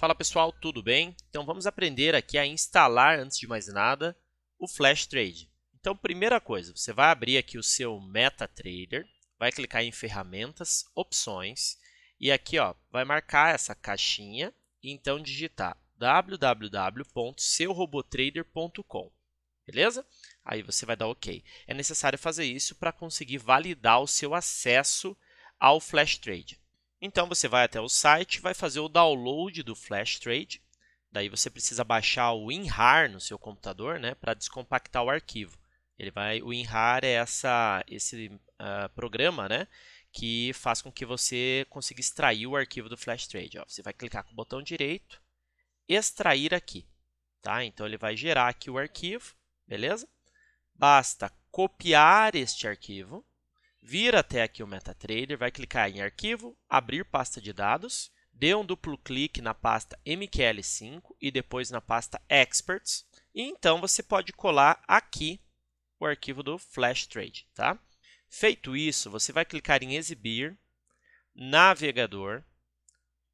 Fala pessoal, tudo bem? Então vamos aprender aqui a instalar, antes de mais nada, o FlashTrade. Então, primeira coisa, você vai abrir aqui o seu MetaTrader, vai clicar em Ferramentas, Opções, e aqui vai marcar essa caixinha e então digitar www.seurobottrader.com, beleza? Aí você vai dar OK. É necessário fazer isso para conseguir validar o seu acesso ao FlashTrade. Então, você vai até o site, vai fazer o download do FlashTrade. Daí, você precisa baixar o WinRAR no seu computador, né, para descompactar o arquivo. O WinRAR é esse programa, né, que faz com que você consiga extrair o arquivo do FlashTrade. Você vai clicar com o botão direito, extrair aqui. Tá? Então, ele vai gerar aqui o arquivo, beleza? Basta copiar este arquivo. Vir até aqui o MetaTrader, vai clicar em Arquivo, Abrir pasta de dados, dê um duplo clique na pasta MQL5 e depois na pasta Experts. E então você pode colar aqui o arquivo do FlashTrade. Tá? Feito isso, você vai clicar em Exibir, Navegador,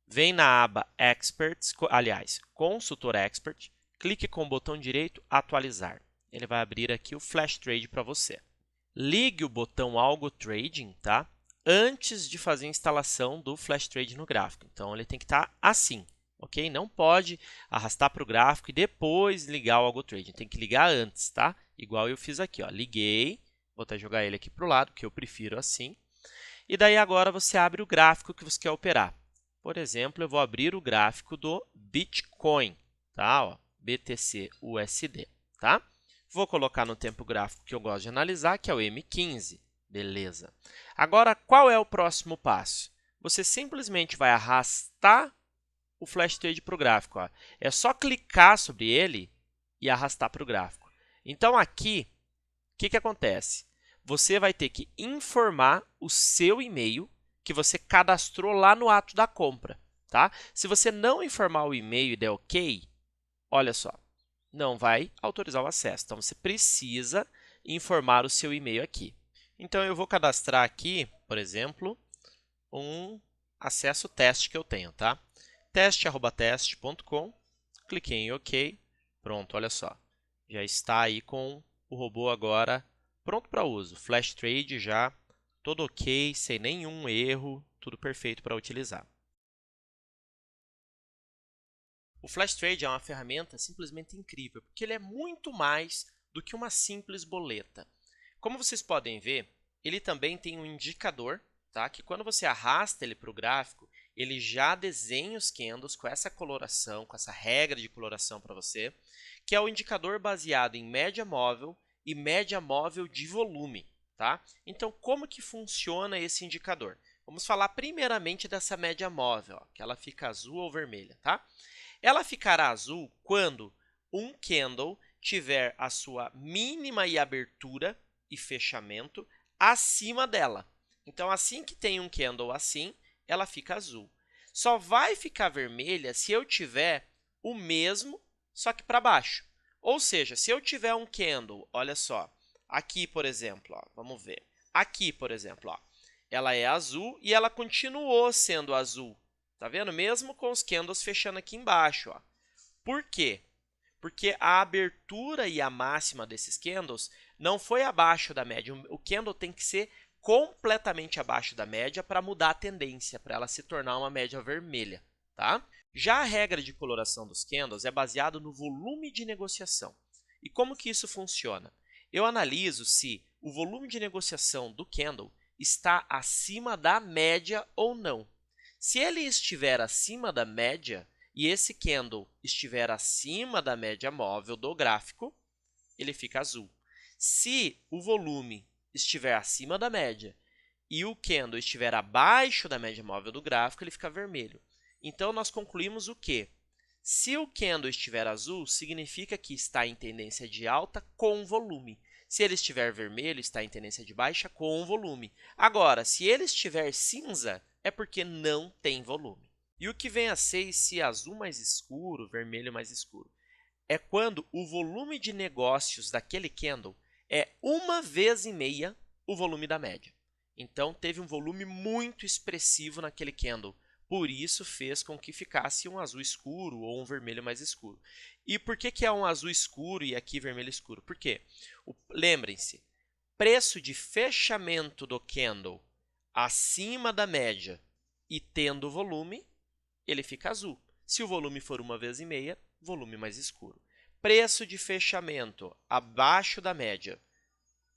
vem na aba Experts, aliás, Consultor Expert, clique com o botão direito Atualizar. Ele vai abrir aqui o FlashTrade para você. Ligue o botão Algo Trading, tá? Antes de fazer a instalação do FlashTrade no gráfico. Então, ele tem que estar assim, ok? Não pode arrastar para o gráfico e depois ligar o Algo Trading. Tem que ligar antes, tá? Igual eu fiz aqui, ó. Liguei, vou até jogar ele aqui para o lado, que eu prefiro assim. E daí agora você abre o gráfico que você quer operar. Por exemplo, eu vou abrir o gráfico do Bitcoin, tá? Ó, BTC USD, tá? Vou colocar no tempo gráfico que eu gosto de analisar, que é o M15. Beleza. Agora, qual é o próximo passo? Você simplesmente vai arrastar o FlashTrade para o gráfico. Ó. É só clicar sobre ele e arrastar para o gráfico. Então, aqui, o que acontece? Você vai ter que informar o seu e-mail que você cadastrou lá no ato da compra. Tá? Se você não informar o e-mail e der OK, olha só, não vai autorizar o acesso. Então, você precisa informar o seu e-mail aqui. Então, eu vou cadastrar aqui, por exemplo, um acesso teste que eu tenho, tá? teste@teste.com, cliquei em OK, pronto, olha só. Já está aí com o robô agora pronto para uso. FlashTrade já, todo OK, sem nenhum erro, tudo perfeito para utilizar. O FlashTrade é uma ferramenta simplesmente incrível, porque ele é muito mais do que uma simples boleta. Como vocês podem ver, ele também tem um indicador, tá? Que quando você arrasta ele para o gráfico, ele já desenha os candles com essa coloração, com essa regra de coloração para você, que é o indicador baseado em média móvel e média móvel de volume. Tá? Então, como que funciona esse indicador? Vamos falar primeiramente dessa média móvel, ó, que ela fica azul ou vermelha. Tá? Ela ficará azul quando um candle tiver a sua mínima e abertura e fechamento acima dela. Então, assim que tem um candle assim, ela fica azul. Só vai ficar vermelha se eu tiver o mesmo, só que para baixo. Ou seja, se eu tiver um candle, olha só, aqui, por exemplo, ó, vamos ver. Aqui, por exemplo, ó, ela é azul e ela continuou sendo azul. Tá vendo? Mesmo com os candles fechando aqui embaixo. Ó. Por quê? Porque a abertura e a máxima desses candles não foi abaixo da média. O candle tem que ser completamente abaixo da média para mudar a tendência, para ela se tornar uma média vermelha. Tá? Já a regra de coloração dos candles é baseada no volume de negociação. E como que isso funciona? Eu analiso se o volume de negociação do candle está acima da média ou não. Se ele estiver acima da média e esse candle estiver acima da média móvel do gráfico, ele fica azul. Se o volume estiver acima da média e o candle estiver abaixo da média móvel do gráfico, ele fica vermelho. Então, nós concluímos o quê? Se o candle estiver azul, significa que está em tendência de alta com volume. Se ele estiver vermelho, está em tendência de baixa com volume. Agora, se ele estiver cinza, é porque não tem volume. E o que vem a ser esse azul mais escuro, vermelho mais escuro? É quando o volume de negócios daquele candle é 1,5 vezes o volume da média. Então, teve um volume muito expressivo naquele candle. por isso fez com que ficasse um azul escuro ou um vermelho mais escuro. E por que é um azul escuro e aqui vermelho escuro? Por quê? Lembrem-se, preço de fechamento do candle acima da média e tendo volume, ele fica azul. Se o volume for 1,5, volume mais escuro. Preço de fechamento abaixo da média,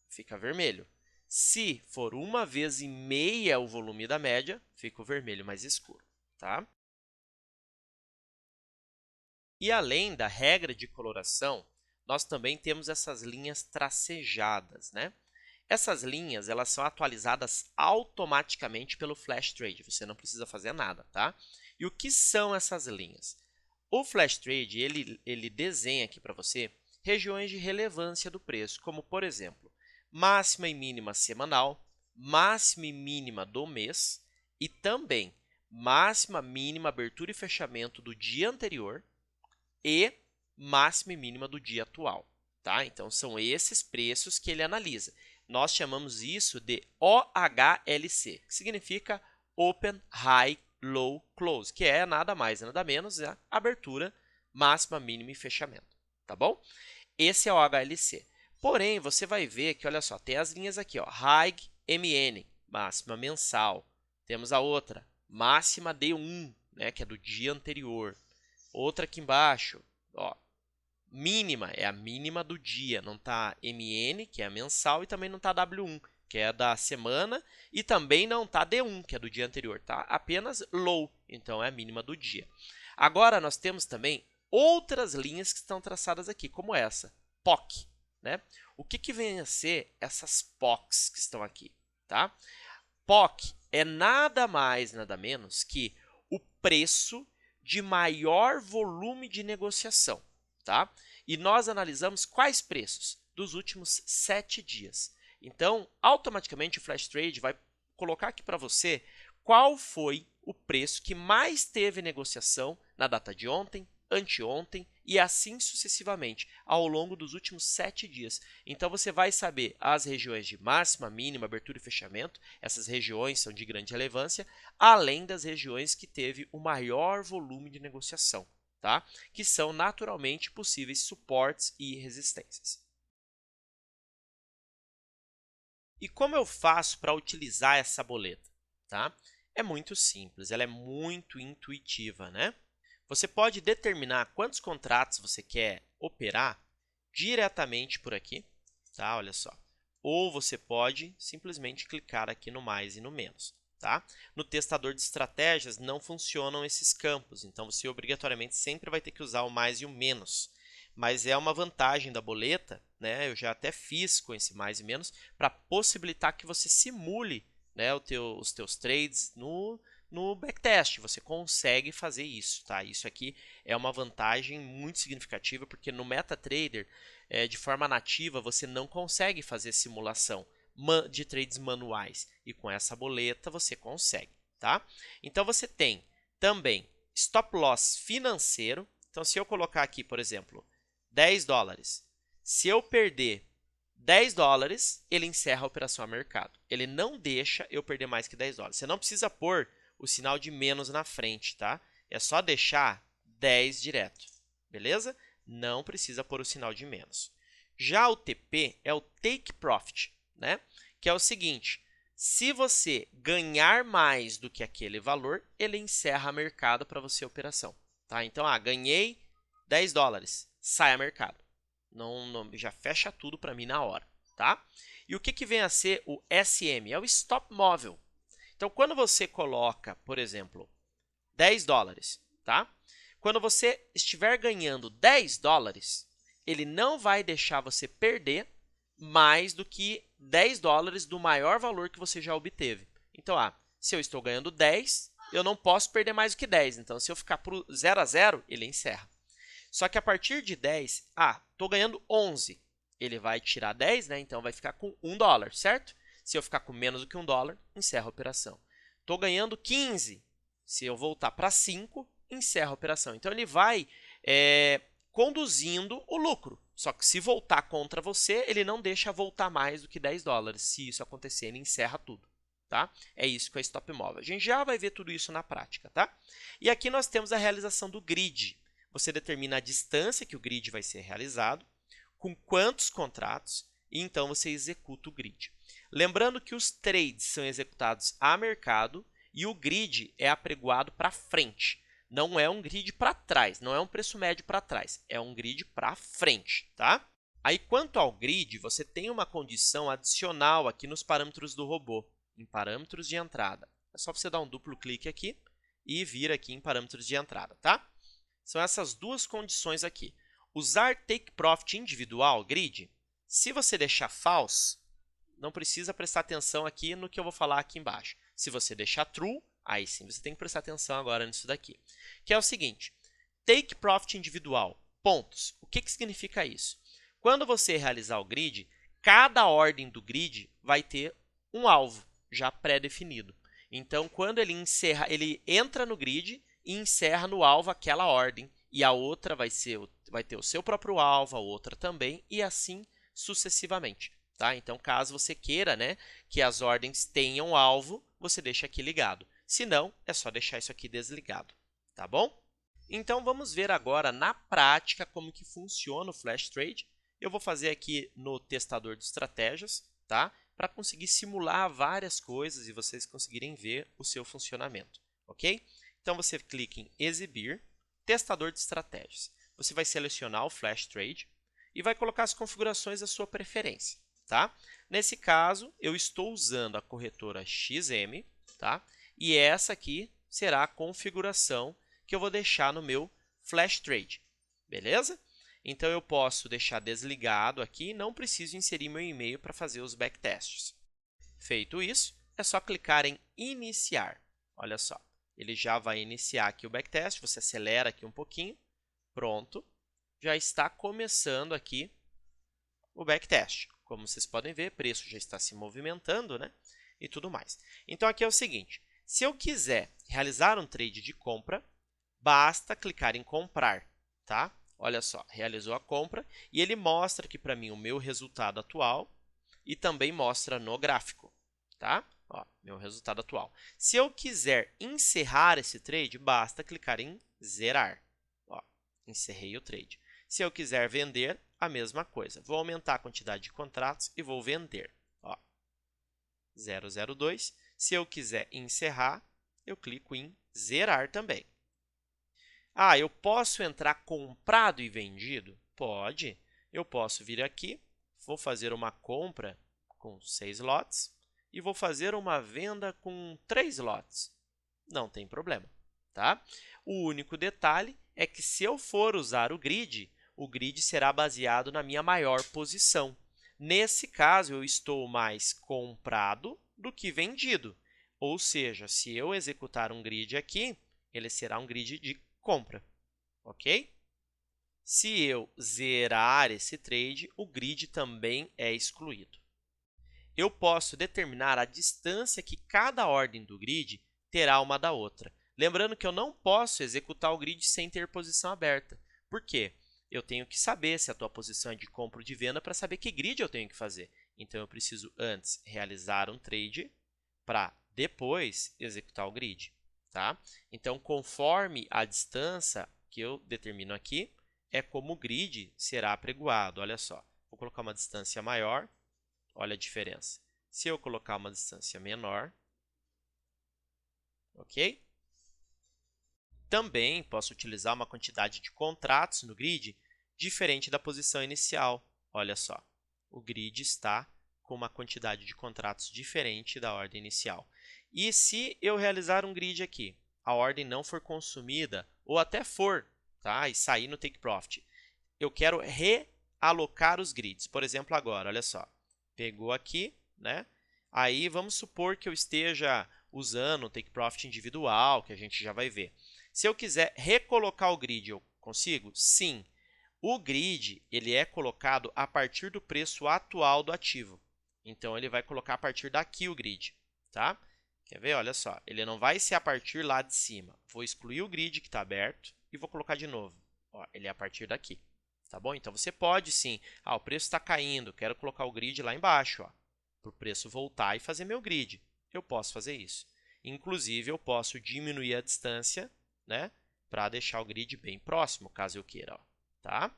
fica vermelho. Se for 1,5 o volume da média, fica o vermelho mais escuro, tá? E além da regra de coloração, nós também temos essas linhas tracejadas, né? Essas linhas, elas são atualizadas automaticamente pelo Flash Trade, você não precisa fazer nada, tá? E o que são essas linhas? O Flash Trade, ele desenha aqui para você regiões de relevância do preço, como, por exemplo, máxima e mínima semanal, máxima e mínima do mês e também máxima, mínima, abertura e fechamento do dia anterior e máxima e mínima do dia atual, tá? Então, são esses preços que ele analisa. Nós chamamos isso de OHLC, que significa Open, High, Low, Close, que é nada mais, nada menos a abertura, máxima, mínima e fechamento, tá bom? Esse é o OHLC. Porém, você vai ver que, olha só, tem as linhas aqui, ó, High MN, máxima mensal. Temos a outra, máxima D1, né, que é do dia anterior. Outra aqui embaixo, ó, mínima, é a mínima do dia, não está MN, que é a mensal, e também não está W1, que é da semana, e também não está D1, que é do dia anterior, tá? Apenas low, então é a mínima do dia. Agora, nós temos também outras linhas que estão traçadas aqui, como essa, POC, né? O que vem a ser essas POCs que estão aqui, tá? POC é nada mais, nada menos que o preço de maior volume de negociação, tá? E nós analisamos quais preços? Dos últimos 7 dias. Então, automaticamente o Flash Trade vai colocar aqui para você qual foi o preço que mais teve negociação na data de ontem, anteontem e assim sucessivamente ao longo dos últimos 7 dias. Então, você vai saber as regiões de máxima, mínima, abertura e fechamento. Essas regiões são de grande relevância, além das regiões que teve o maior volume de negociação, tá? Que são naturalmente possíveis suportes e resistências. E como eu faço para utilizar essa boleta? Tá? É muito simples, ela é muito intuitiva, né? Você pode determinar quantos contratos você quer operar diretamente por aqui, tá? Olha só. Ou você pode simplesmente clicar aqui no mais e no menos, tá? No testador de estratégias não funcionam esses campos, então você obrigatoriamente sempre vai ter que usar o mais e o menos. Mas é uma vantagem da boleta, né? Eu já até fiz com esse mais e menos para possibilitar que você simule, né, os teus trades no backtest. Você consegue fazer isso, tá? Isso aqui é uma vantagem muito significativa, porque no MetaTrader, de forma nativa, você não consegue fazer simulação de trades manuais. E com essa boleta você consegue, tá? Então você tem também stop loss financeiro. Então, se eu colocar aqui, por exemplo, $10, se eu perder $10, ele encerra a operação a mercado. Ele não deixa eu perder mais que $10. Você não precisa pôr o sinal de menos na frente, tá? É só deixar 10 direto, beleza? Não precisa pôr o sinal de menos. Já o TP é o Take Profit, né? Que é o seguinte, se você ganhar mais do que aquele valor, ele encerra a mercado para você a operação, tá? Então, ganhei $10, sai a mercado. Não, já fecha tudo para mim na hora, tá? E o que vem a ser o SM? É o Stop Móvel. Então, quando você coloca, por exemplo, $10, tá? Quando você estiver ganhando $10, ele não vai deixar você perder mais do que $10 do maior valor que você já obteve. Então, se eu estou ganhando 10, eu não posso perder mais do que 10. Então, se eu ficar por 0 a 0, ele encerra. Só que a partir de 10, estou ganhando 11. Ele vai tirar 10, né? Então vai ficar com $1, certo? Se eu ficar com menos do que $1, encerra a operação. Estou ganhando 15. Se eu voltar para 5, encerra a operação. Então ele vai conduzindo o lucro. Só que se voltar contra você, ele não deixa voltar mais do que $10. Se isso acontecer, ele encerra tudo, tá? É isso que é stop móvel. A gente já vai ver tudo isso na prática, tá? E aqui nós temos a realização do grid. Você determina a distância que o grid vai ser realizado, com quantos contratos, e então você executa o grid. Lembrando que os trades são executados a mercado e o grid é apregoado para frente. Não é um grid para trás, não é um preço médio para trás, é um grid para frente, tá? Aí, quanto ao grid, você tem uma condição adicional aqui nos parâmetros do robô, em parâmetros de entrada. É só você dar um duplo clique aqui e vir aqui em parâmetros de entrada, tá? São essas duas condições aqui. Usar take profit individual, grid, se você deixar false, não precisa prestar atenção aqui no que eu vou falar aqui embaixo. Se você deixar true, aí sim você tem que prestar atenção agora nisso daqui. Que é o seguinte, take profit individual, pontos. O que significa isso? Quando você realizar o grid, cada ordem do grid vai ter um alvo já pré-definido. Então, quando ele entra no grid e encerra no alvo aquela ordem. E a outra vai ter o seu próprio alvo, a outra também, e assim sucessivamente. Tá? Então, caso você queira, né, que as ordens tenham alvo, você deixa aqui ligado. Se não, é só deixar isso aqui desligado. Tá bom? Então, vamos ver agora na prática como que funciona o Flash Trade. Eu vou fazer aqui no testador de estratégias, tá? Para conseguir simular várias coisas e vocês conseguirem ver o seu funcionamento, ok? Então, você clica em exibir, testador de estratégias. Você vai selecionar o Flash Trade e vai colocar as configurações da sua preferência, tá? Nesse caso, eu estou usando a corretora XM, tá? E essa aqui será a configuração que eu vou deixar no meu Flash Trade, beleza? Então, eu posso deixar desligado aqui, não preciso inserir meu e-mail para fazer os backtests. Feito isso, é só clicar em iniciar. Olha só, ele já vai iniciar aqui o backtest, você acelera aqui um pouquinho, pronto, já está começando aqui o backtest. Como vocês podem ver, o preço já está se movimentando, né? E tudo mais. Então, aqui é o seguinte, se eu quiser realizar um trade de compra, basta clicar em comprar, tá? Olha só, realizou a compra e ele mostra aqui para mim o meu resultado atual e também mostra no gráfico, tá? Ó, meu resultado atual. Se eu quiser encerrar esse trade, basta clicar em zerar. Ó, encerrei o trade. Se eu quiser vender, a mesma coisa. Vou aumentar a quantidade de contratos e vou vender. Ó, 002. Se eu quiser encerrar, eu clico em zerar também. Ah, eu posso entrar comprado e vendido? Pode. Eu posso vir aqui, vou fazer uma compra com 6 lotes e vou fazer uma venda com 3 lotes. Não tem problema, tá? O único detalhe é que se eu for usar o grid será baseado na minha maior posição. Nesse caso, eu estou mais comprado do que vendido. Ou seja, se eu executar um grid aqui, ele será um grid de compra, ok? Se eu zerar esse trade, o grid também é excluído. Eu posso determinar a distância que cada ordem do grid terá uma da outra. Lembrando que eu não posso executar o grid sem ter posição aberta. Por quê? Eu tenho que saber se a tua posição é de compra ou de venda para saber que grid eu tenho que fazer. Então, eu preciso antes realizar um trade para depois executar o grid. Tá? Então, conforme a distância que eu determino aqui, é como o grid será apregoado. Olha só, vou colocar uma distância maior, olha a diferença. Se eu colocar uma distância menor, ok? Também posso utilizar uma quantidade de contratos no grid diferente da posição inicial. Olha só, o grid está com uma quantidade de contratos diferente da ordem inicial. E se eu realizar um grid aqui, a ordem não for consumida, ou até for, tá? E sair no take profit, eu quero realocar os grids. Por exemplo, agora, olha só, pegou aqui, né? Aí vamos supor que eu esteja usando o take profit individual, que a gente já vai ver. Se eu quiser recolocar o grid, eu consigo? Sim. O grid ele é colocado a partir do preço atual do ativo. Então, ele vai colocar a partir daqui o grid, tá? Quer ver? Olha só, ele não vai ser a partir lá de cima. Vou excluir o grid que está aberto e vou colocar de novo. Ó, ele é a partir daqui, tá bom? Então, você pode sim, o preço está caindo, quero colocar o grid lá embaixo, para o preço voltar e fazer meu grid. eu posso fazer isso. Inclusive, eu posso diminuir a distância, né, para deixar o grid bem próximo, caso eu queira. Ó, tá?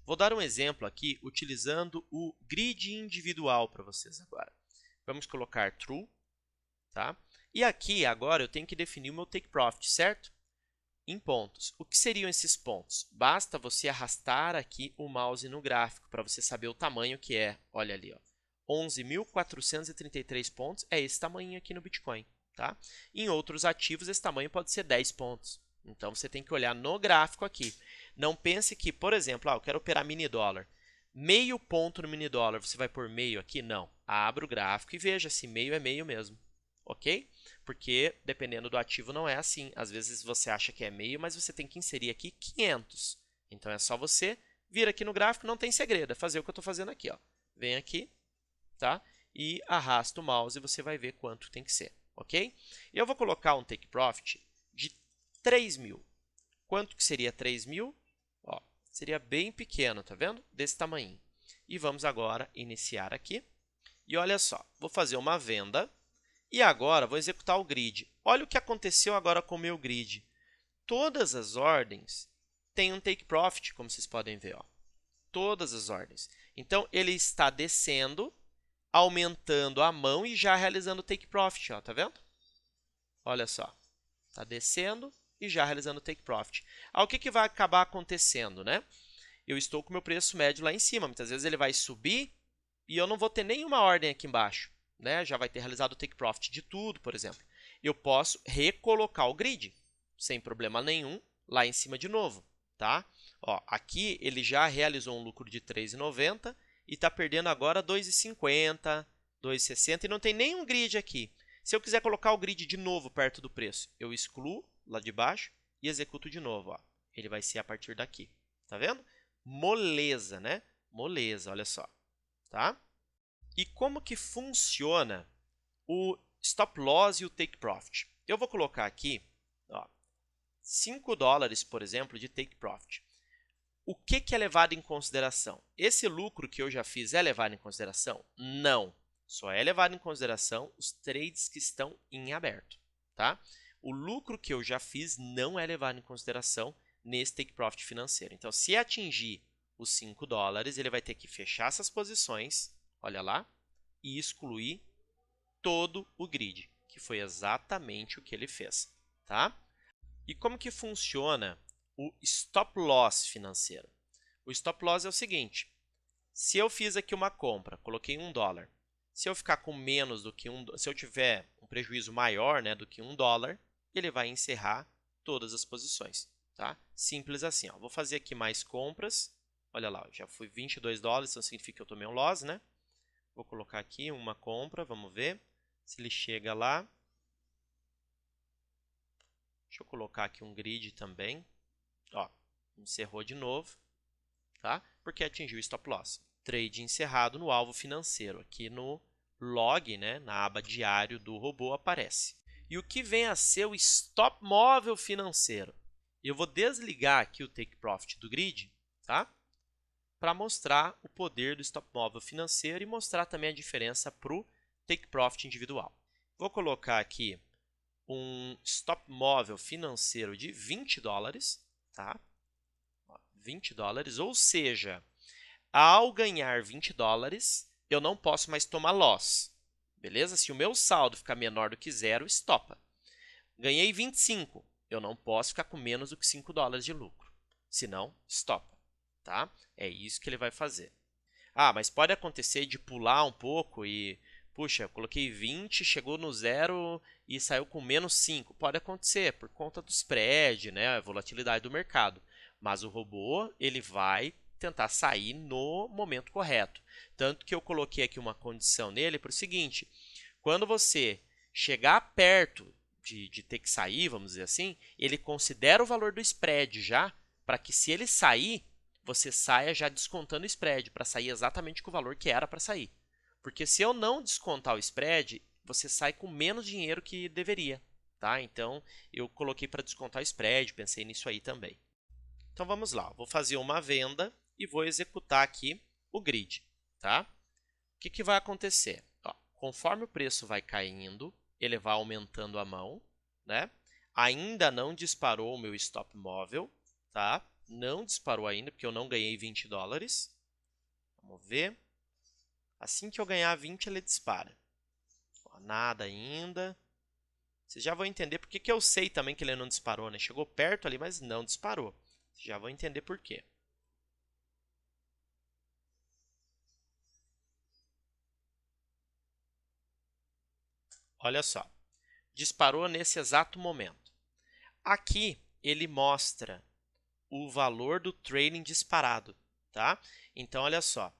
Vou dar um exemplo aqui utilizando o grid individual para vocês agora. Vamos colocar true, tá? E aqui, agora, eu tenho que definir o meu take profit, certo? Em pontos. O que seriam esses pontos? Basta você arrastar aqui o mouse no gráfico para você saber o tamanho que é. Olha ali, ó, 11.433 pontos é esse tamanho aqui no Bitcoin. Tá? Em outros ativos, esse tamanho pode ser 10 pontos. Então, você tem que olhar no gráfico aqui. Não pense que, por exemplo, eu quero operar mini dólar. Meio ponto no mini dólar, você vai por meio aqui? Não. Abra o gráfico e veja se meio é meio mesmo. Ok? Porque, dependendo do ativo, não é assim. Às vezes, você acha que é meio, mas você tem que inserir aqui 500. Então, é só você vir aqui no gráfico, não tem segredo. É fazer o que eu estou fazendo aqui. Ó. Vem aqui, tá? E arrasta o mouse e você vai ver quanto tem que ser. Ok? Eu vou colocar um take profit de 3.000. Quanto que seria 3.000? Ó, seria bem pequeno, tá vendo? Desse tamanho. E vamos agora iniciar aqui. E olha só, vou fazer uma venda e agora vou executar o grid. Olha o que aconteceu agora com o meu grid. Todas as ordens têm um take profit, como vocês podem ver. Ó. Todas as ordens. Então, ele está descendo, aumentando a mão e já realizando o take profit, ó, tá vendo? Olha só, está descendo e já realizando o take profit. O que vai acabar acontecendo, né? Eu estou com o meu preço médio lá em cima, muitas vezes ele vai subir e eu não vou ter nenhuma ordem aqui embaixo, né? Já vai ter realizado o take profit de tudo, por exemplo. Eu posso recolocar o grid, sem problema nenhum, lá em cima de novo, tá? Ó, aqui ele já realizou um lucro de 3,90 e está perdendo agora 2,50, 2,60 e não tem nenhum grid aqui. Se eu quiser colocar o grid de novo perto do preço, eu excluo lá de baixo e executo de novo. Ó. Ele vai ser a partir daqui. Tá vendo? Moleza, né? Moleza, olha só. Tá? E como que funciona o stop loss e o take profit? Eu vou colocar aqui ó, 5 dólares, por exemplo, de take profit. O que é levado em consideração? Esse lucro que eu já fiz é levado em consideração? Não. Só é levado em consideração os trades que estão em aberto. Tá? O lucro que eu já fiz não é levado em consideração nesse take profit financeiro. Então, se atingir os 5 dólares, ele vai ter que fechar essas posições, olha lá, e excluir todo o grid, que foi exatamente o que ele fez. Tá? E como que funciona o stop loss financeiro? O stop loss é o seguinte, se eu fiz aqui uma compra, coloquei $1, se eu ficar com menos do que se eu tiver um prejuízo maior, né, do que $1, ele vai encerrar todas as posições, tá? Simples assim, ó. Vou fazer aqui mais compras, olha lá, já fui $22, então significa que eu tomei um loss, né? Vou colocar aqui uma compra, vamos ver se ele chega lá. Deixa eu colocar aqui um grid também. Ó, encerrou de novo, tá? Porque atingiu o stop loss. Trade encerrado no alvo financeiro. Aqui no log, né, na aba diário do robô, aparece. E o que vem a ser o stop móvel financeiro? Eu vou desligar aqui o take profit do grid, tá? Para mostrar o poder do stop móvel financeiro e mostrar também a diferença para o take profit individual. Vou colocar aqui um stop móvel financeiro de $20, tá? $20, ou seja, ao ganhar $20, eu não posso mais tomar loss, beleza? Se o meu saldo ficar menor do que zero, estopa. Ganhei 25, eu não posso ficar com menos do que $5 de lucro, senão estopa, tá? É isso que ele vai fazer. Ah, mas pode acontecer de pular um pouco e, puxa, eu coloquei 20, chegou no zero e saiu com menos 5. Pode acontecer por conta do spread, né, a volatilidade do mercado. Mas o robô, ele vai tentar sair no momento correto. Tanto que eu coloquei aqui uma condição nele para o seguinte, quando você chegar perto de ter que sair, vamos dizer assim, ele considera o valor do spread já, para que se ele sair, você saia já descontando o spread, para sair exatamente com o valor que era para sair. Porque se eu não descontar o spread, você sai com menos dinheiro que deveria. Tá? Então, eu coloquei para descontar o spread, pensei nisso aí também. Então, vamos lá. Vou fazer uma venda e vou executar aqui o grid. Tá? O que vai acontecer? Ó, conforme o preço vai caindo, ele vai aumentando a mão, né? Ainda não disparou o meu stop móvel, tá? Não disparou ainda, porque eu não ganhei 20 dólares. Vamos ver. Assim que eu ganhar 20, ele dispara. Ó, nada ainda. Vocês já vão entender por que eu sei também que ele não disparou, né? Chegou perto ali, mas não disparou. Vocês já vão entender por quê. Olha só. Disparou nesse exato momento. Aqui ele mostra o valor do trailing disparado, tá? Então, olha só.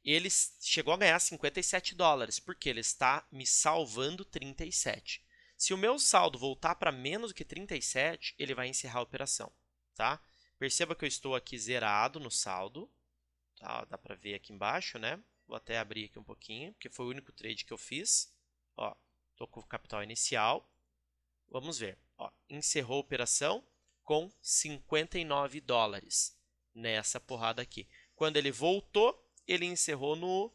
Ele chegou a ganhar 57 dólares, porque ele está me salvando 37. Se o meu saldo voltar para menos do que 37, ele vai encerrar a operação, tá? Perceba que eu estou aqui zerado no saldo, tá? Dá para ver aqui embaixo, né? Vou até abrir aqui um pouquinho, porque foi o único trade que eu fiz. Ó, estou com o capital inicial. Vamos ver. Ó, encerrou a operação com 59 dólares nessa porrada aqui. Quando ele voltou, ele encerrou no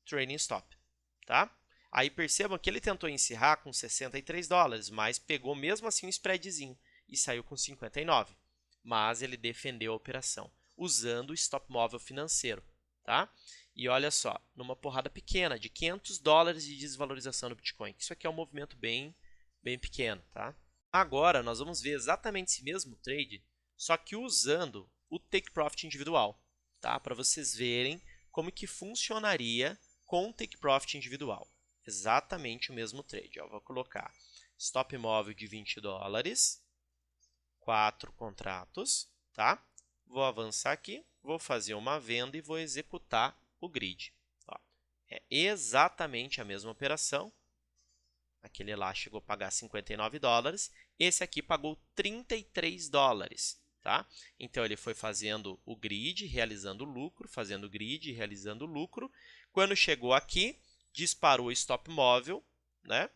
trailing stop, tá? Aí percebam que ele tentou encerrar com 63 dólares, mas pegou mesmo assim um spreadzinho e saiu com 59. Mas ele defendeu a operação usando o stop móvel financeiro, tá? E olha só, numa porrada pequena de 500 dólares de desvalorização do Bitcoin. Isso aqui é um movimento bem pequeno, tá? Agora nós vamos ver exatamente esse mesmo trade, só que usando o take profit individual, tá? Para vocês verem como que funcionaria com o take profit individual. Exatamente o mesmo trade. Ó, vou colocar stop móvel de 20 dólares, 4 contratos, tá? Vou avançar aqui, vou fazer uma venda e vou executar o grid. Ó, é exatamente a mesma operação. Aquele lá chegou a pagar 59 dólares. Esse aqui pagou 33 dólares. Tá? Então, ele foi fazendo o grid, realizando lucro, fazendo o grid, realizando lucro. Quando chegou aqui, disparou o stop móvel, né?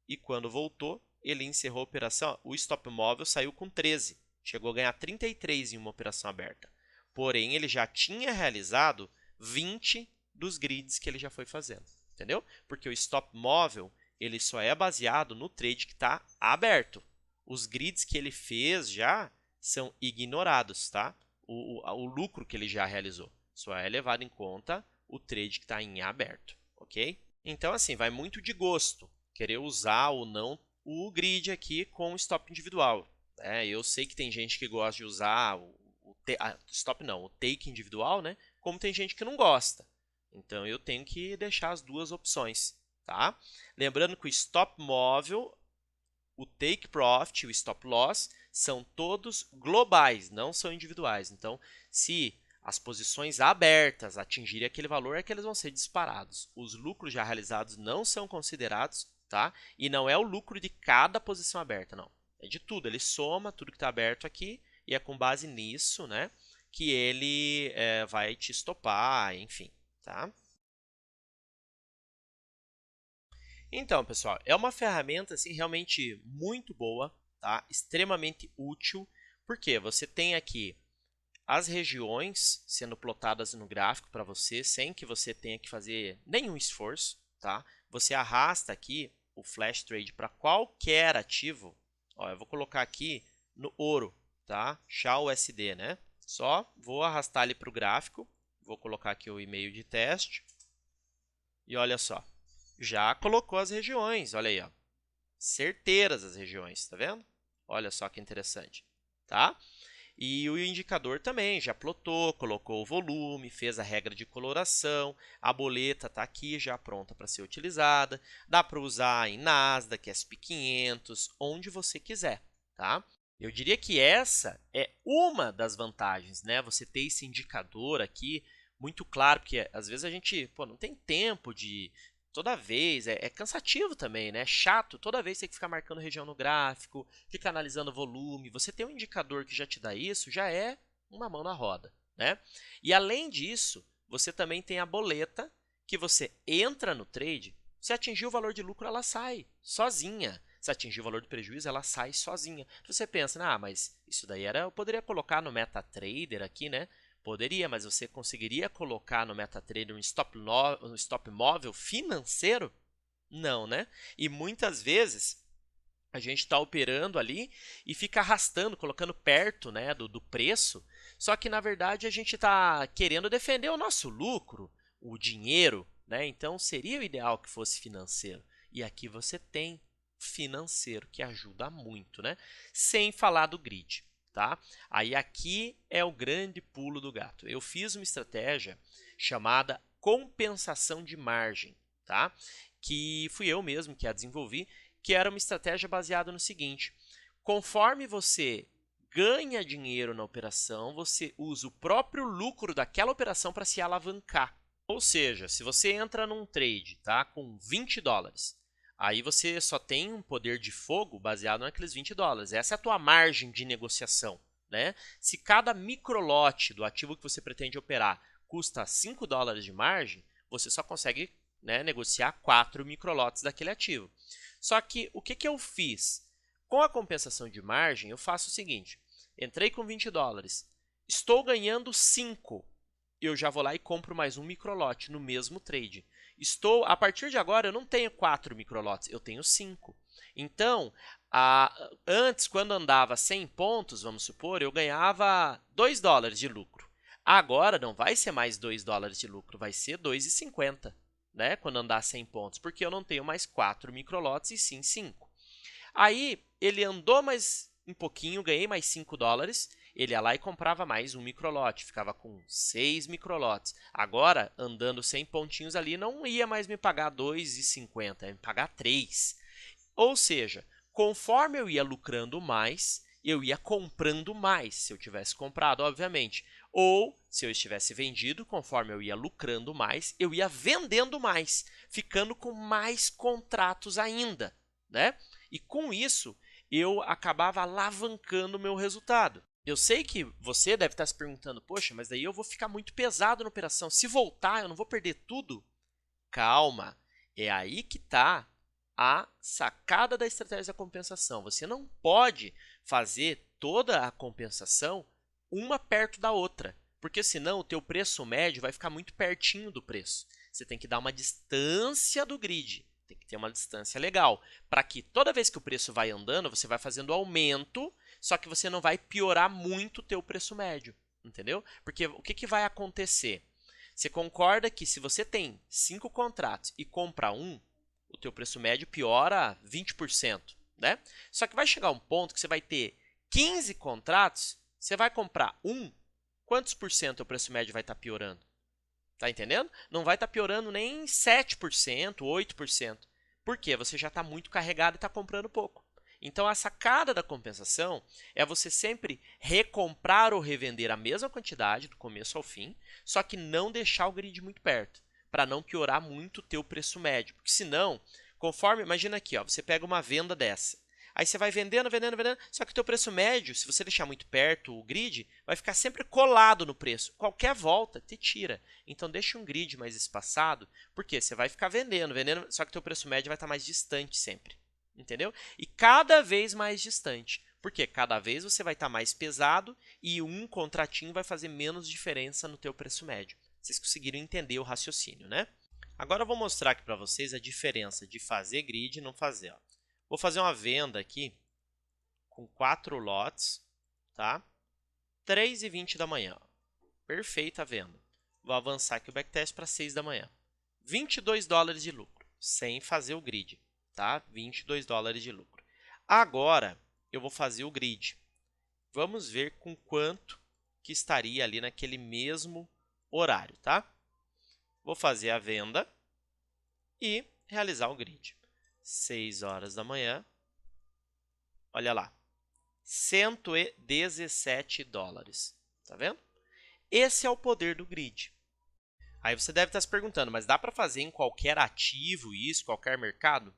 E quando voltou, ele encerrou a operação. O stop móvel saiu com 13. Chegou a ganhar 33 em uma operação aberta. Porém, ele já tinha realizado 20 dos grids que ele já foi fazendo. Entendeu? Porque o stop móvel ele só é baseado no trade que está aberto. Os grids que ele fez já são ignorados, tá? O lucro que ele já realizou. Só é levado em conta o trade que está em aberto, ok? Então, assim, vai muito de gosto querer usar ou não o grid aqui com o stop individual. Eu sei que tem gente que gosta de usar o take individual, né? Como tem gente que não gosta. Então, eu tenho que deixar as duas opções. Tá? Lembrando que o stop móvel, o take profit e o stop loss são todos globais, não são individuais. Então, se as posições abertas atingirem aquele valor, é que eles vão ser disparados. Os lucros já realizados não são considerados, tá? E não é o lucro de cada posição aberta, não. É de tudo, ele soma tudo que está aberto aqui e é com base nisso, né, que ele vai te estopar, enfim, tá? Então, pessoal, é uma ferramenta assim, realmente muito boa, tá? Extremamente útil, porque você tem aqui as regiões sendo plotadas no gráfico para você, sem que você tenha que fazer nenhum esforço. Tá? Você arrasta aqui o flash trade para qualquer ativo. Ó, eu vou colocar aqui no ouro, tá? SHA-USD, né? Só vou arrastar ele para o gráfico, vou colocar aqui o e-mail de teste e olha só. Já colocou as regiões, olha aí, ó. Certeiras as regiões, tá vendo? Olha só que interessante, tá? E o indicador também já plotou, colocou o volume, fez a regra de coloração, a boleta está aqui já pronta para ser utilizada. Dá para usar em Nasdaq, SP 500, onde você quiser, tá? Eu diria que essa é uma das vantagens, né? Você ter esse indicador aqui muito claro, porque às vezes a gente não tem tempo de toda vez, é cansativo também, né? É chato, toda vez tem que ficar marcando região no gráfico, ficar analisando o volume. Você tem um indicador que já te dá isso, já é uma mão na roda, né? E além disso, você também tem a boleta que você entra no trade, se atingir o valor de lucro, ela sai sozinha. Se atingir o valor de prejuízo, ela sai sozinha. Você pensa, mas isso daí eu poderia colocar no MetaTrader aqui, né? Poderia, mas você conseguiria colocar no MetaTrader um stop móvel financeiro? Não, né? E muitas vezes a gente está operando ali e fica arrastando, colocando perto, né, do preço, só que na verdade a gente está querendo defender o nosso lucro, o dinheiro, né? Então seria o ideal que fosse financeiro. E aqui você tem financeiro, que ajuda muito, né? Sem falar do grid, tá? Aí aqui é o grande pulo do gato. Eu fiz uma estratégia chamada compensação de margem, tá? Que fui eu mesmo que a desenvolvi, que era uma estratégia baseada no seguinte: conforme você ganha dinheiro na operação, você usa o próprio lucro daquela operação para se alavancar. Ou seja, se você entra num trade, tá, com 20 dólares, aí você só tem um poder de fogo baseado naqueles 20 dólares. Essa é a tua margem de negociação, né? Se cada microlote do ativo que você pretende operar custa 5 dólares de margem, você só consegue, né, negociar 4 microlotes daquele ativo. Só que o que eu fiz? Com a compensação de margem, eu faço o seguinte: entrei com 20 dólares, estou ganhando 5, eu já vou lá e compro mais um microlote no mesmo trade. A partir de agora, eu não tenho 4 microlotes, eu tenho 5. Então, antes, quando andava 100 pontos, vamos supor, eu ganhava 2 dólares de lucro. Agora, não vai ser mais 2 dólares de lucro, vai ser 2,50, né? Quando andar 100 pontos, porque eu não tenho mais 4 microlotes e sim 5. Aí, ele andou mais um pouquinho, ganhei mais 5 dólares, ele ia lá e comprava mais um microlote, ficava com 6 microlotes. Agora, andando 100 pontinhos ali, não ia mais me pagar 2,50, ia me pagar 3. Ou seja, conforme eu ia lucrando mais, eu ia comprando mais, se eu tivesse comprado, obviamente. Ou, se eu estivesse vendido, conforme eu ia lucrando mais, eu ia vendendo mais, ficando com mais contratos ainda, né? E com isso, eu acabava alavancando o meu resultado. Eu sei que você deve estar se perguntando: poxa, mas daí eu vou ficar muito pesado na operação. Se voltar, eu não vou perder tudo? Calma, é aí que está a sacada da estratégia da compensação. Você não pode fazer toda a compensação uma perto da outra, porque senão o teu preço médio vai ficar muito pertinho do preço. Você tem que dar uma distância do grid, tem que ter uma distância legal, para que toda vez que o preço vai andando, você vai fazendo aumento, só que você não vai piorar muito o teu preço médio, entendeu? Porque o que vai acontecer? Você concorda que se você tem 5 contratos e compra um, o teu preço médio piora 20%, né? Só que vai chegar um ponto que você vai ter 15 contratos, você vai comprar um, quantos por cento o preço médio vai estar piorando? Tá entendendo? Não vai estar piorando nem 7%, 8%. Por quê? Você já está muito carregado e está comprando pouco. Então, a sacada da compensação é você sempre recomprar ou revender a mesma quantidade, do começo ao fim, só que não deixar o grid muito perto, para não piorar muito o teu preço médio. Porque senão, conforme, imagina aqui, ó, você pega uma venda dessa, aí você vai vendendo, vendendo, vendendo, só que o teu preço médio, se você deixar muito perto o grid, vai ficar sempre colado no preço. Qualquer volta te tira. Então deixa um grid mais espaçado, porque você vai ficar vendendo, vendendo, só que o teu preço médio vai estar mais distante sempre. Entendeu? E cada vez mais distante. Porque cada vez você vai estar mais pesado e um contratinho vai fazer menos diferença no teu preço médio. Vocês conseguiram entender o raciocínio, né? Agora eu vou mostrar aqui para vocês a diferença de fazer grid e não fazer. Ó. Vou fazer uma venda aqui com 4 lotes, tá? 3h20 da manhã. Ó. Perfeita a venda. Vou avançar aqui o backtest para 6 da manhã. 22 dólares de lucro, sem fazer o grid. Tá? 22 dólares de lucro. Agora, eu vou fazer o grid. Vamos ver com quanto que estaria ali naquele mesmo horário, tá? Vou fazer a venda e realizar o grid. 6 horas da manhã. Olha lá. 117 dólares. Tá vendo? Esse é o poder do grid. Aí você deve estar se perguntando, mas dá para fazer em qualquer ativo isso, qualquer mercado?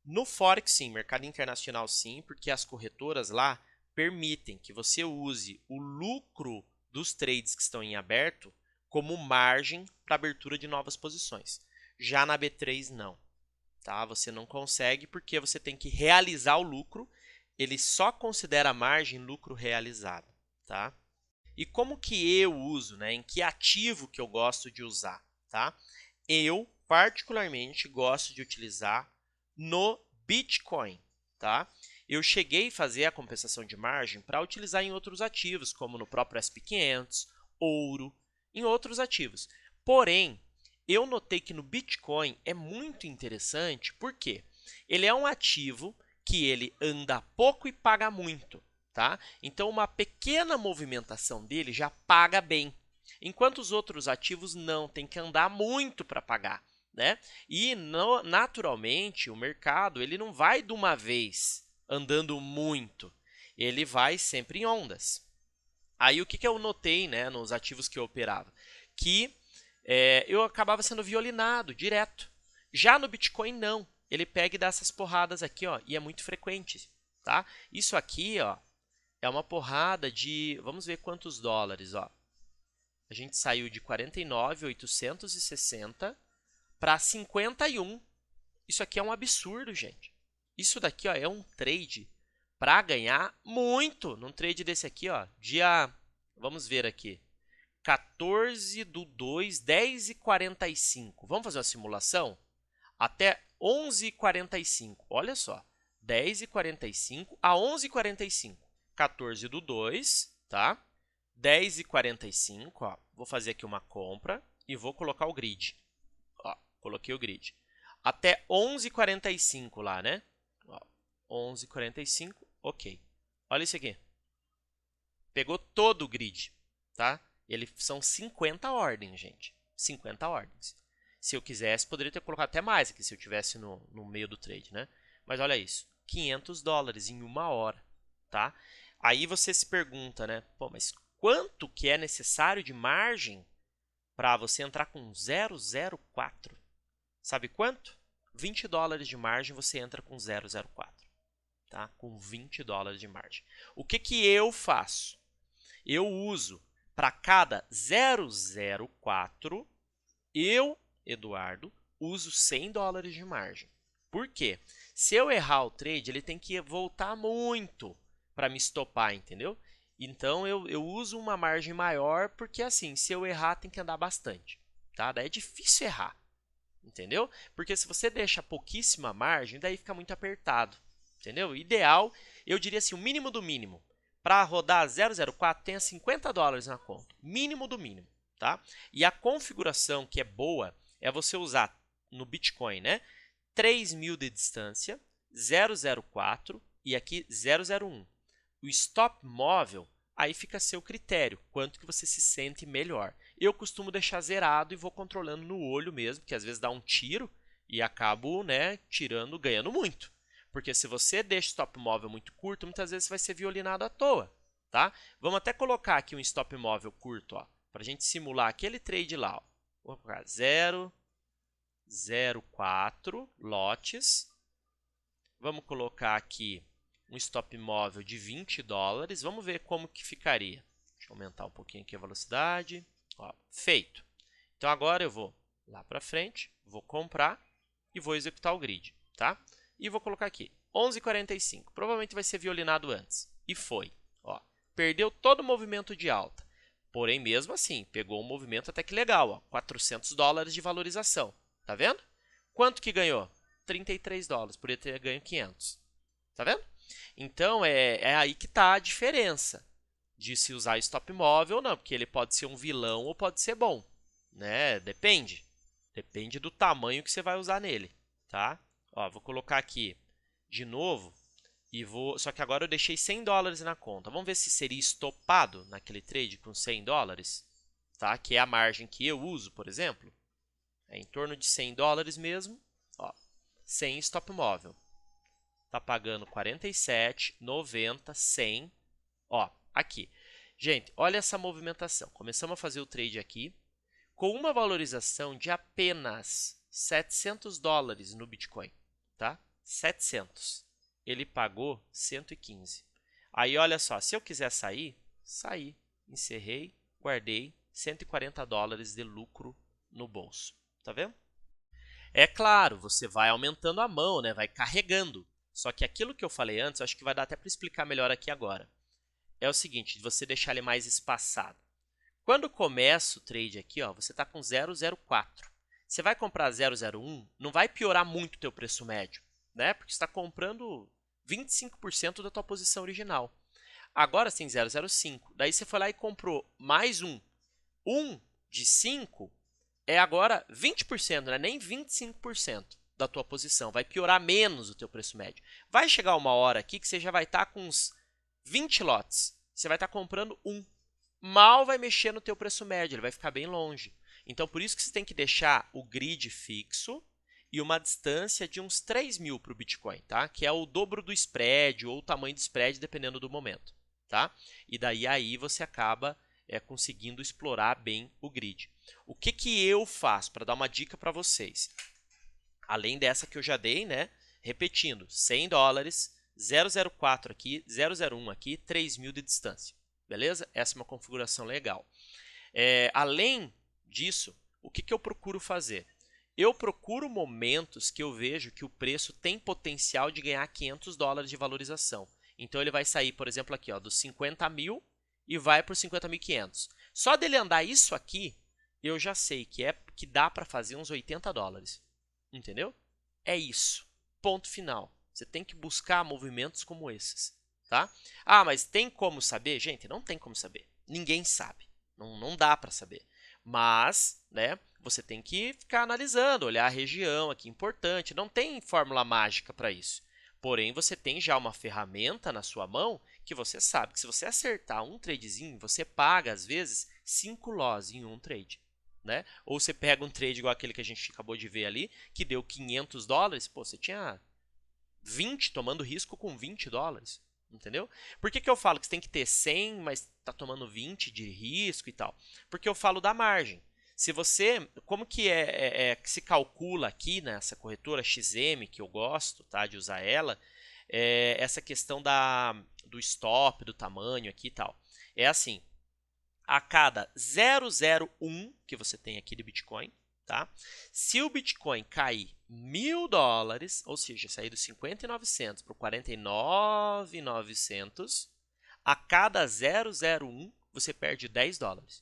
No Forex, sim, mercado internacional, sim, porque as corretoras lá permitem que você use o lucro dos trades que estão em aberto como margem para abertura de novas posições. Já na B3, não. Tá? Você não consegue porque você tem que realizar o lucro. Ele só considera a margem lucro realizado. Tá? E como que eu uso? Né? Em que ativo que eu gosto de usar? Tá? Eu particularmente gosto de utilizar no Bitcoin, tá? Eu cheguei a fazer a compensação de margem para utilizar em outros ativos, como no próprio SP500, ouro, em outros ativos. Porém, eu notei que no Bitcoin é muito interessante, porque ele é um ativo que ele anda pouco e paga muito, tá? Então, uma pequena movimentação dele já paga bem, enquanto os outros ativos não, tem que andar muito para pagar, né? E naturalmente o mercado ele não vai de uma vez andando muito, ele vai sempre em ondas. Aí o que eu notei, né, nos ativos que eu operava? Que eu acabava sendo violinado direto. Já no Bitcoin não, ele pega e dá essas porradas aqui, ó, e é muito frequente, tá? Isso aqui, ó, é uma porrada de, vamos ver quantos dólares, ó. A gente saiu de 49.860 para 51. Isso aqui é um absurdo, gente. Isso daqui, ó, é um trade para ganhar muito. Num trade desse aqui, ó, dia, vamos ver aqui, 14/2, 10h45. Vamos fazer uma simulação? Até 11h45. Olha só, 10h45 a 11h45. 14/2, tá? 10h45, ó. Vou fazer aqui uma compra e vou colocar o grid. Ó, coloquei o grid. Até 11h45 lá, né? Ó, 11h45, ok. Olha isso aqui. Pegou todo o grid, tá? São 50 ordens, gente. 50 ordens. Se eu quisesse, poderia ter colocado até mais aqui, se eu tivesse no meio do trade, né? Mas olha isso, 500 dólares em uma hora, tá? Aí você se pergunta, né? Pô, mas quanto que é necessário de margem para você entrar com 0,04? Sabe quanto? 20 dólares de margem você entra com 0,04, tá? Com 20 dólares de margem. O que que eu faço? Eu uso para cada 0,04, eu, Eduardo, uso 100 dólares de margem. Por quê? Se eu errar o trade, ele tem que voltar muito para me estopar, entendeu? Então, eu uso uma margem maior, porque assim, se eu errar, tem que andar bastante, tá? Daí é difícil errar, entendeu? Porque se você deixa pouquíssima margem, daí fica muito apertado, entendeu? Ideal, eu diria assim, o mínimo do mínimo. Para rodar 004, tenha 50 dólares na conta, mínimo do mínimo, tá? E a configuração que é boa é você usar no Bitcoin, né? 3.000 de distância, 004 e aqui 001. O stop móvel, aí fica a seu critério, quanto que você se sente melhor. Eu costumo deixar zerado e vou controlando no olho mesmo, porque às vezes dá um tiro e acabo, né, tirando, ganhando muito. Porque se você deixa o stop móvel muito curto, muitas vezes você vai ser violinado à toa, tá? Vamos até colocar aqui um stop móvel curto, ó, para a gente simular aquele trade lá, ó. Vou colocar 0,04 lotes. Vamos colocar aqui um stop móvel de 20 dólares. Vamos ver como que ficaria. Deixa eu aumentar um pouquinho aqui a velocidade. Ó, feito. Então, agora eu vou lá para frente, vou comprar e vou executar o grid, tá? E vou colocar aqui 11h45. Provavelmente vai ser violinado antes. E foi. Ó, perdeu todo o movimento de alta. Porém, mesmo assim, pegou um movimento até que legal. Ó, 400 dólares de valorização. Tá vendo? Quanto que ganhou? 33 dólares. Poderia ter ganho 500. Tá vendo? Então, é aí que está a diferença de se usar stop móvel ou não. Porque ele pode ser um vilão ou pode ser bom, né? Depende. Depende do tamanho que você vai usar nele, tá? Ó, vou colocar aqui de novo e vou... Só que agora eu deixei 100 dólares na conta. Vamos ver se seria estopado naquele trade com 100 dólares, tá? Que é a margem que eu uso, por exemplo. É em torno de 100 dólares mesmo, ó, sem stop móvel. Tá pagando 47, 90, 100, ó, aqui. Gente, olha essa movimentação. Começamos a fazer o trade aqui com uma valorização de apenas 700 dólares no Bitcoin, tá? 700. Ele pagou 115. Aí, olha só, se eu quiser sair, saí, encerrei, guardei 140 dólares de lucro no bolso. Tá vendo? É claro, você vai aumentando a mão, né? Vai carregando. Só que aquilo que eu falei antes, eu acho que vai dar até para explicar melhor aqui agora. É o seguinte, você deixar ele mais espaçado. Quando começa o trade aqui, ó, você está com 0,04. Você vai comprar 001, não vai piorar muito o teu preço médio, né? Porque você está comprando 25% da tua posição original. Agora você tem 005, daí você foi lá e comprou mais um. Um de 5 é agora 20%, não é nem 25% da tua posição. Vai piorar menos o teu preço médio. Vai chegar uma hora aqui que você já vai estar com uns 20 lotes. Você vai estar comprando um. Mal vai mexer no teu preço médio, ele vai ficar bem longe. Então, por isso que você tem que deixar o grid fixo e uma distância de uns 3.000 para o Bitcoin, tá? Que é o dobro do spread ou o tamanho do spread, dependendo do momento, tá? E daí aí você acaba conseguindo explorar bem o grid. O que eu faço para dar uma dica para vocês? Além dessa que eu já dei, né? Repetindo, $100, 004 aqui, 001 aqui, 3.000 de distância. Beleza? Essa é uma configuração legal. Além disso, o que eu procuro fazer? Eu procuro momentos que eu vejo que o preço tem potencial de ganhar $500 de valorização. Então, ele vai sair, por exemplo, aqui ó, dos 50.000 e vai para os 50.500. Só dele andar isso aqui, eu já sei que dá para fazer uns $80. Entendeu? É isso. Ponto final. Você tem que buscar movimentos como esses. Tá? Ah, mas tem como saber? Gente, não tem como saber. Ninguém sabe. Não dá para saber. Mas, né, você tem que ficar analisando, olhar a região aqui, importante. Não tem fórmula mágica para isso. Porém, você tem já uma ferramenta na sua mão que você sabe que se você acertar um tradezinho, você paga, às vezes, 5 loss em um trade. Né? Ou você pega um trade igual aquele que a gente acabou de ver ali, que deu $500, pô, você tinha 20 tomando risco com $20. Entendeu? Por que eu falo que você tem que ter 100, mas está tomando 20 de risco e tal? Porque eu falo da margem. Se você, como que que se calcula aqui nessa corretora XM, que eu gosto tá, de usar ela, essa questão do stop, do tamanho aqui e tal. É assim, a cada 001 que você tem aqui de Bitcoin, tá? Se o Bitcoin cair $1.000, ou seja, sair dos 50.900 para o 49.900, a cada 001 você perde $10.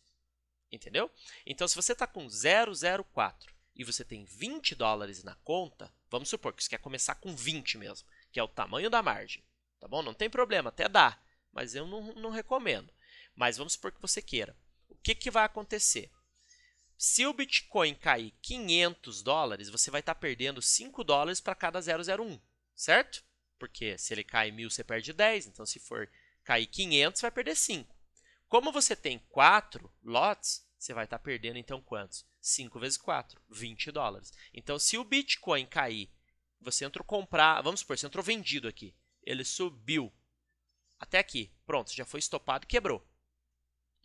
Entendeu? Então, se você está com 004 e você tem $20 na conta, vamos supor que você quer começar com 20 mesmo, que é o tamanho da margem, tá bom? Não tem problema, até dá, mas eu não recomendo. Mas vamos supor que você queira. O que vai acontecer? Se o Bitcoin cair $500, você vai estar perdendo $5 para cada 001, certo? Porque se ele cai 1.000, você perde 10, então se for cair 500, você vai perder 5. Como você tem 4 lotes, você vai estar perdendo então quantos? 5 vezes 4, $20. Então, se o Bitcoin cair, você entrou comprar, vamos supor, você entrou vendido aqui, ele subiu até aqui, pronto, já foi estopado, quebrou.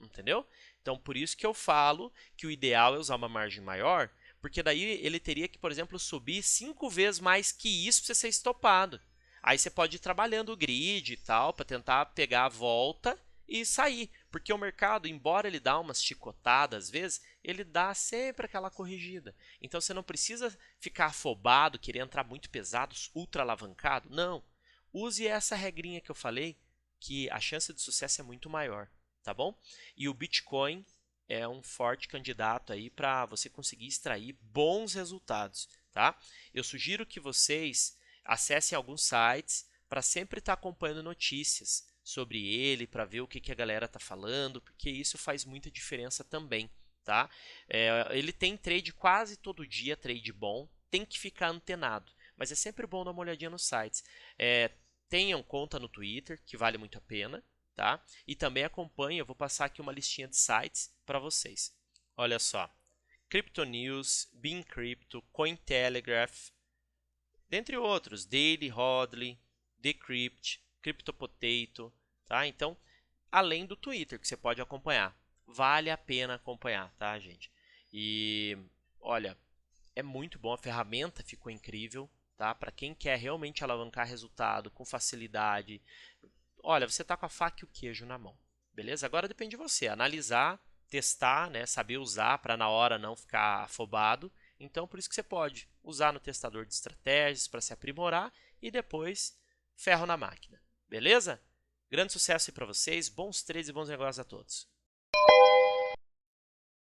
Entendeu? Então, por isso que eu falo que o ideal é usar uma margem maior, porque daí ele teria que, por exemplo, subir 5 vezes mais que isso para você ser estopado. Aí você pode ir trabalhando o grid e tal, para tentar pegar a volta e sair. Porque o mercado, embora ele dá umas chicotadas às vezes, ele dá sempre aquela corrigida. Então, você não precisa ficar afobado, querer entrar muito pesado, ultra alavancado. Não. Use essa regrinha que eu falei, que a chance de sucesso é muito maior. Tá bom? E o Bitcoin é um forte candidato aí para você conseguir extrair bons resultados, tá? Eu sugiro que vocês acessem alguns sites para sempre estar acompanhando notícias sobre ele, para ver o que a galera está falando, porque isso faz muita diferença também, tá? Ele tem trade quase todo dia, trade bom, tem que ficar antenado, mas é sempre bom dar uma olhadinha nos sites. Tenham conta no Twitter, que vale muito a pena. Tá? E também acompanhe, eu vou passar aqui uma listinha de sites para vocês. Olha só, Crypto News, Bean Crypto, Cointelegraph, dentre outros, Daily Hodl, Decrypt, CryptoPotato, tá? Então, além do Twitter que você pode acompanhar, vale a pena acompanhar, tá, gente? E olha, é muito bom, a ferramenta ficou incrível, tá? Para quem quer realmente alavancar resultado com facilidade. Olha, você está com a faca e o queijo na mão, beleza? Agora depende de você, analisar, testar, né, saber usar para na hora não ficar afobado. Então, por isso que você pode usar no testador de estratégias para se aprimorar e depois ferro na máquina, beleza? Grande sucesso aí para vocês, bons trades e bons negócios a todos.